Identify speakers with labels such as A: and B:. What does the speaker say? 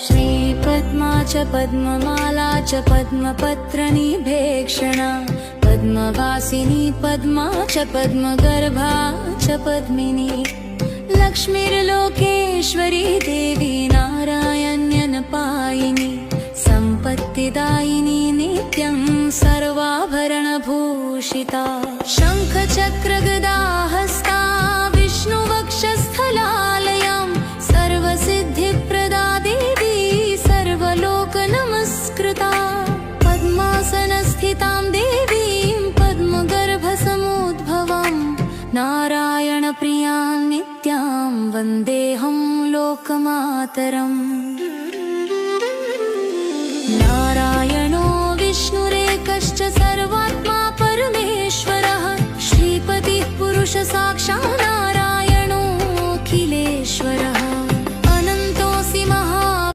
A: श्रीपद्मा च पद्ममाला च पद्मपत्रनिभेक्षणा पद्मवासिनी पद्मा च पद्मगर्भा च पद्मिनी लक्ष्मीर्लोकेश्वरी देवी नारायण्यनपायिनी सम्पत्तिदायिनी नित्यं सर्वाभरणभूषिता शङ्खचक्रगदाहस्ता विष्णुवक्षस्थलालयां सर्वसिद्धिप्रदा देवी सर्वलोकनमस्कृता पद्मासनस्थितां देवीं पद्मगर्भसमुद्भवां नारायणप्रियां नित्यां वन्देऽहं लोकमातरम् नारायणो विष्णुरेकश्च सर्वात्मा परमेश्वरः श्रीपतिः पुरुषसाक्षात्